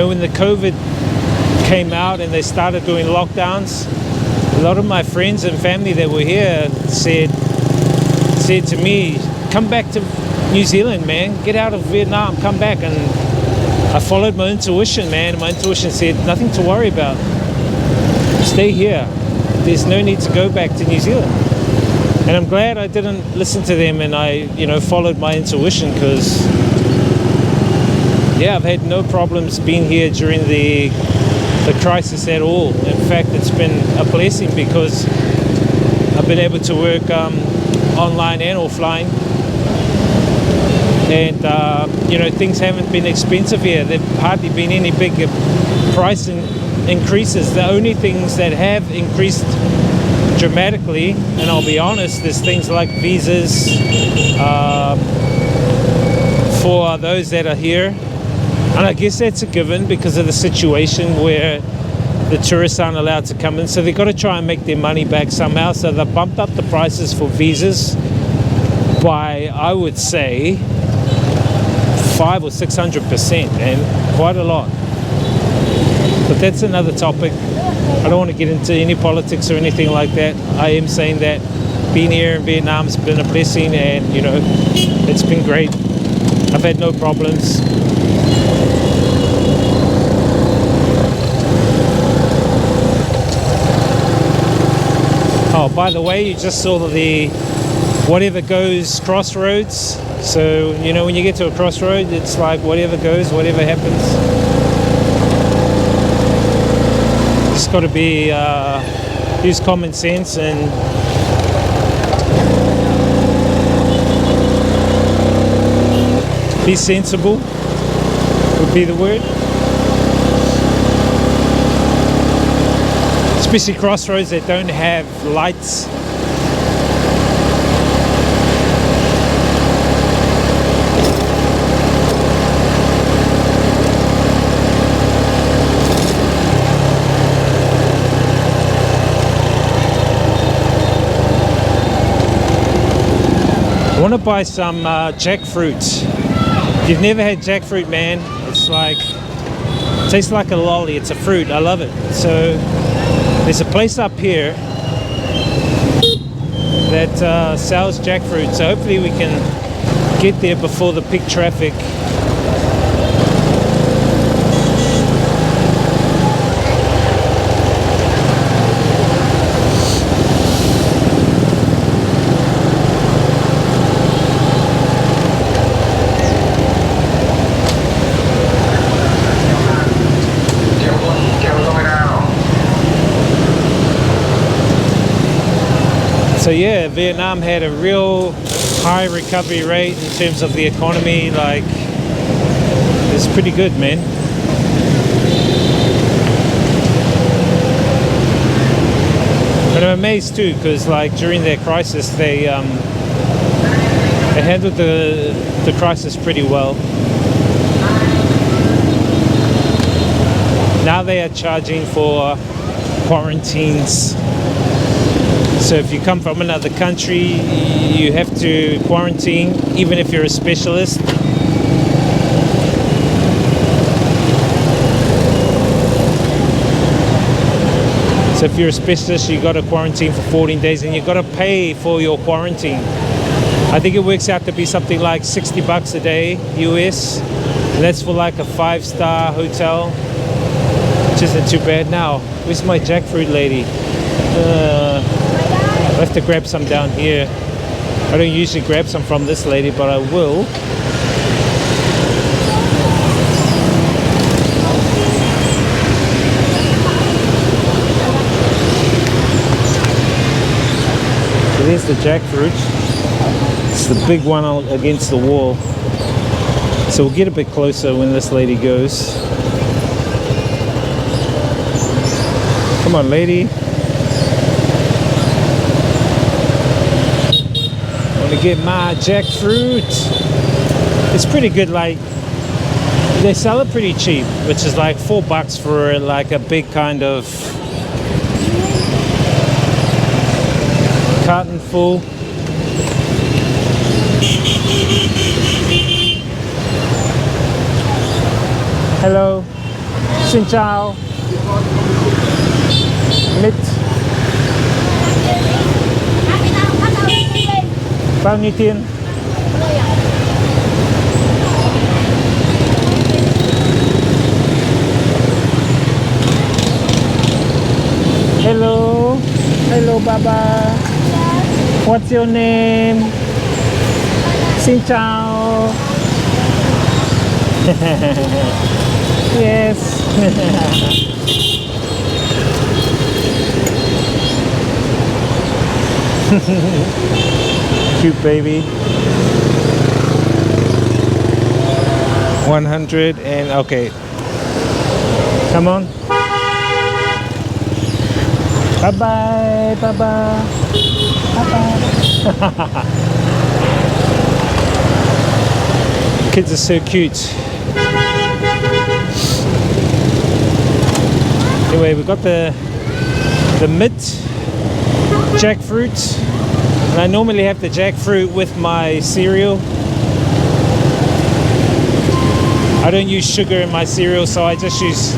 when the COVID came out and they started doing lockdowns, a lot of my friends and family that were here said to me, come back to New Zealand, man, get out of Vietnam, come back. And I followed my intuition, man. My intuition said, nothing to worry about, stay here, there's no need to go back to New Zealand. And I'm glad I didn't listen to them and I followed my intuition, because I've had no problems being here during the crisis at all. In fact, it's been a blessing because I've been able to work online and offline, and things haven't been expensive here. There've hardly been any big price increases. The only things that have increased dramatically, and I'll be honest, there's things like visas for those that are here. And I guess that's a given because of the situation where the tourists aren't allowed to come in. So they've got to try and make their money back somehow. So they've bumped up the prices for visas by, I would say, 500 or 600%, and quite a lot. But that's another topic. I don't want to get into any politics or anything like that. I am saying that being here in Vietnam has been a blessing, and it's been great. I've had no problems. Oh, by the way, you just saw the whatever goes crossroads. So, when you get to a crossroad, it's like whatever goes, whatever happens. Just got to be, use common sense and be sensible would be the word. Especially crossroads that don't have lights. I want to buy some jackfruit. If you've never had jackfruit, man, it's like, it tastes like a lolly. It's a fruit. I love it. So there's a place up here that sells jackfruit. So hopefully we can get there before the peak traffic. So yeah, Vietnam had a real high recovery rate in terms of the economy. Like, it's pretty good, man. But I'm amazed too, because like during their crisis, they handled the crisis pretty well. Now they are charging for quarantines. So if you come from another country, you have to quarantine, even if you're a specialist. So if you're a specialist, you got to quarantine for 14 days, and you got to pay for your quarantine. I think it works out to be something like $60 a day US, and that's for like a 5-star hotel, which isn't too bad. Now, where's my jackfruit lady? I have to grab some down here. I don't usually grab some from this lady, but I will. So there's the jackfruit. It's the big one against the wall. So we'll get a bit closer when this lady goes. Come on, lady. To get my jackfruit. It's pretty good. Like, they sell it pretty cheap, which is like $4 for like a big kind of carton full. Hello. Xin chào. Mít. Bao nhiêu tiền? Hello. Hello Baba. What's your name? Xin chào. Yes. Cute baby. 100 and okay. Come on. Bye bye. Bye bye. Bye bye. Kids are so cute. Anyway, we got the mint jackfruit, and I normally have the jackfruit with my cereal. I don't use sugar in my cereal, so I just use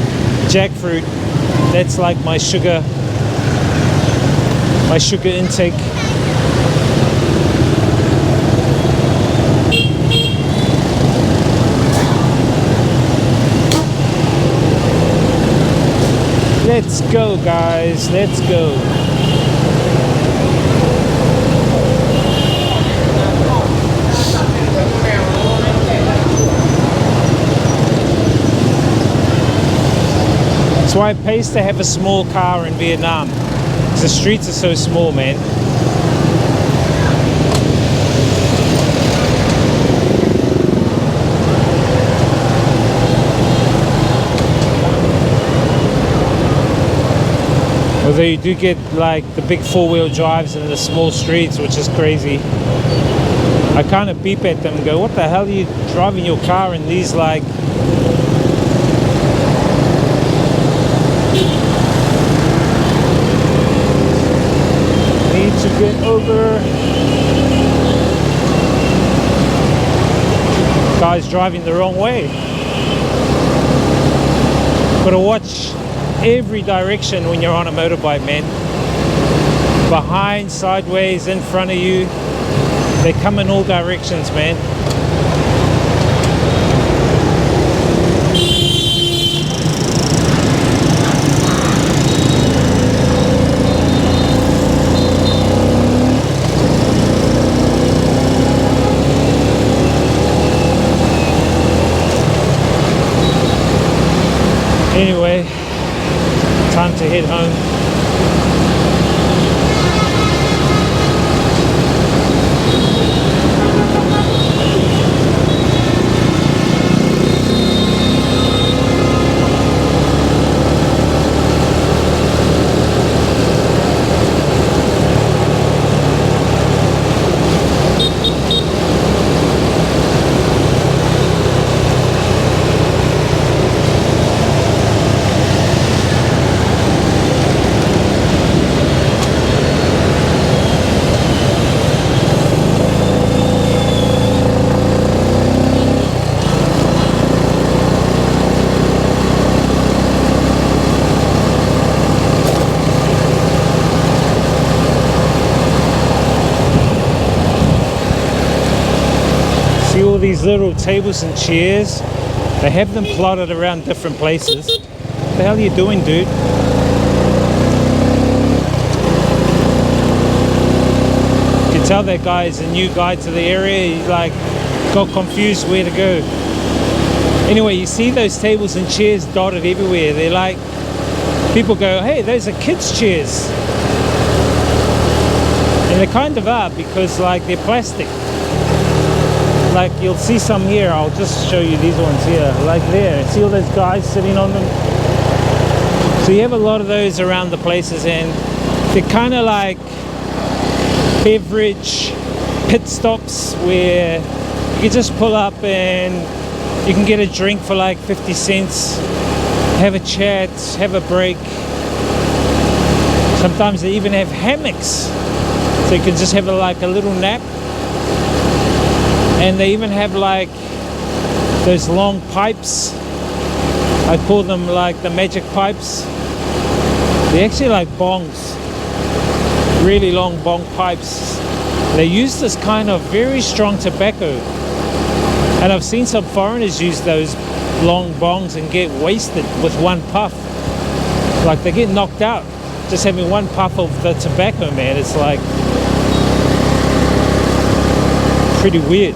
jackfruit. That's like my sugar intake. Let's go, guys. Let's go. That's why it pays to have a small car in Vietnam. The streets are so small, man. Although you do get like the big four-wheel drives in the small streets, which is crazy. I kind of beep at them and go, what the hell are you driving your car in these like need to get over. Guy's driving the wrong way. Gotta watch every direction when you're on a motorbike, man. Behind, sideways, in front of you. They come in all directions, man. Anyway, time to head home. See all these little tables and chairs? They have them plotted around different places. What the hell are you doing, dude? You can tell that guy is a new guy to the area. He's like got confused where to go. Anyway, you see those tables and chairs dotted everywhere. They're like, people go, hey, those are kids' chairs. And they kind of are, because like they're plastic. Like you'll see some here, I'll just show you these ones here, like there. See all those guys sitting on them? So you have a lot of those around the places, and they're kind of like beverage pit stops where you can just pull up and you can get a drink for like 50 cents, have a chat, have a break. Sometimes they even have hammocks, so you can just have like a little nap. And they even have like those long pipes I call them like the magic pipes. They're actually like bongs, really long bong pipes. They use this kind of very strong tobacco, and I've seen some foreigners use those long bongs and get wasted with one puff. Like they get knocked out just having one puff of the tobacco, man. It's like pretty weird.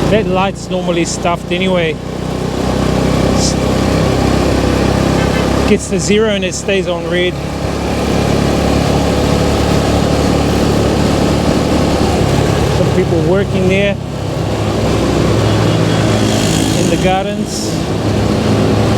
That light's normally stuffed anyway. Gets to 0 and it stays on red. Some people working there in the gardens.